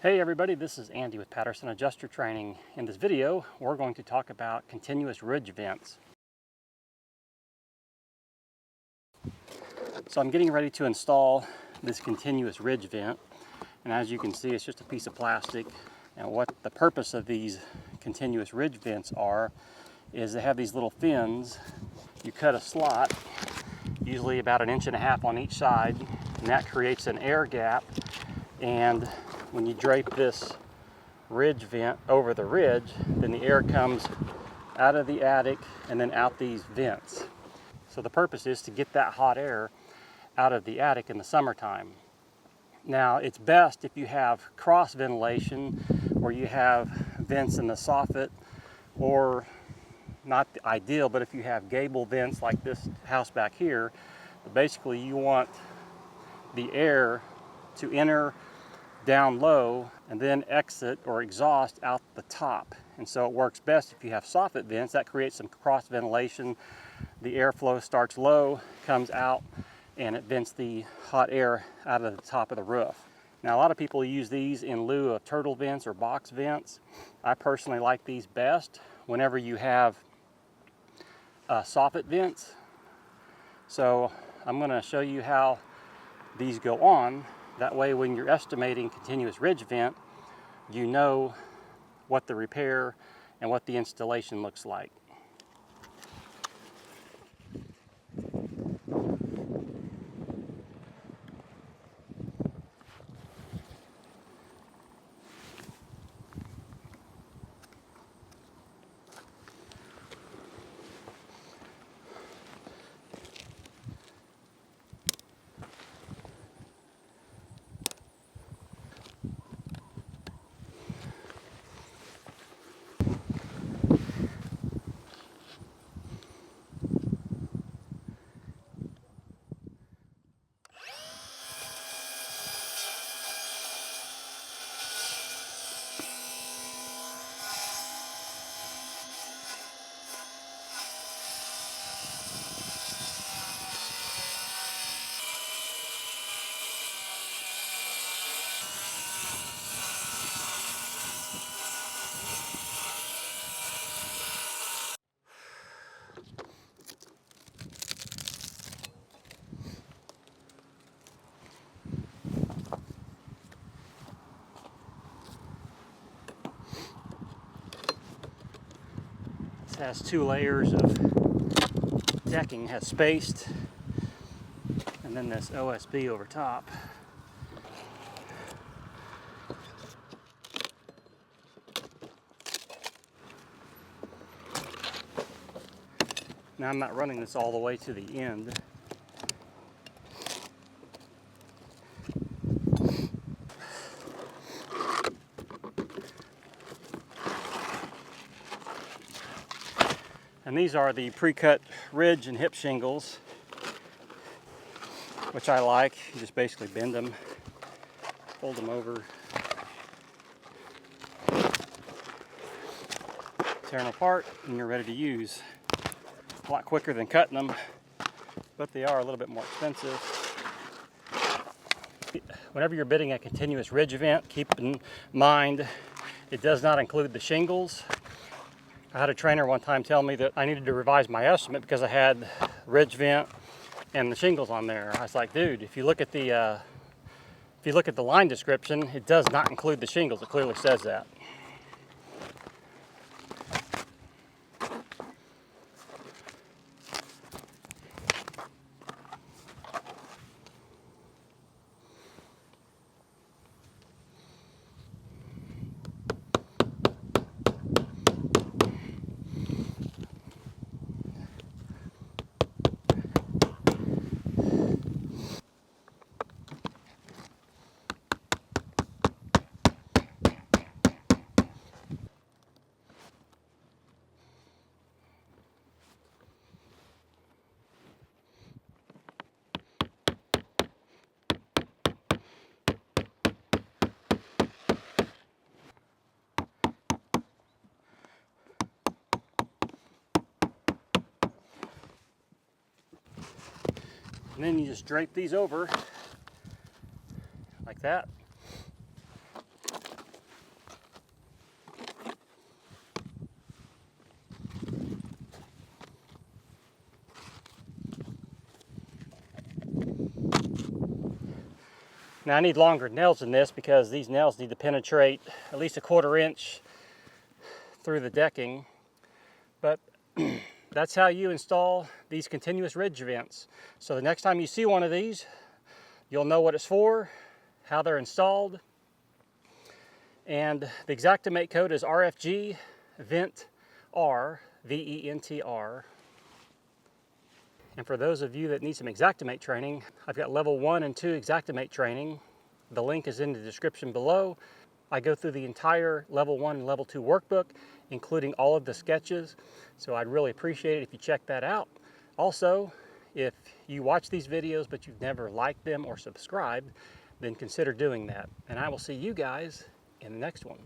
Hey everybody, this is Andy with Patterson Adjuster Training. In this video, we're going to talk about continuous ridge vents. So I'm getting ready to install this continuous ridge vent, and as you can see, it's just a piece of plastic. And what the purpose of these continuous ridge vents are is they have these little fins. You cut a slot, usually about 1.5 inches on each side, and that creates an air gap. And when you drape this ridge vent over the ridge, then the air comes out of the attic and then out these vents. So the purpose is to get that hot air out of the attic in the summertime. Now, it's best if you have cross ventilation where you have vents in the soffit, or not ideal, but if you have gable vents like this house back here, basically you want the air to enter down low and then exit or exhaust out the top. And so it works best if you have soffit vents. That creates some cross ventilation. The airflow starts low, comes out, and it vents the hot air out of the top of the roof. Now, a lot of people use these in lieu of turtle vents or box vents. I personally like these best whenever you have soffit vents. So I'm going to show you how these go on. That way, when you're estimating continuous ridge vent, you know what the repair and what the installation looks like. This has 2 layers of decking, has spaced, and then this OSB over top. Now, I'm not running this all the way to the end. And these are the pre-cut ridge and hip shingles, which I like. You just basically bend them, fold them over, tear them apart, and you're ready to use. A lot quicker than cutting them, but they are a little bit more expensive. Whenever you're bidding a continuous ridge vent, keep in mind it does not include the shingles. I had a trainer one time tell me that I needed to revise my estimate because I had ridge vent and the shingles on there. I was like, dude, if you look at the line description, it does not include the shingles. It clearly says that. And then you just drape these over like that. Now I need longer nails than this because these nails need to penetrate at least 1/4 inch through the decking. But that's how you install these continuous ridge vents. So the next time you see one of these, you'll know what it's for, how they're installed. And the Xactimate code is RFG Vent R, VENTR. And for those of you that need some Xactimate training, I've got level 1 and 2 Xactimate training. The link is in the description below. I go through the entire level 1 and level 2 workbook, including all of the sketches. So I'd really appreciate it if you check that out. Also, if you watch these videos but you've never liked them or subscribed, then consider doing that. And I will see you guys in the next one.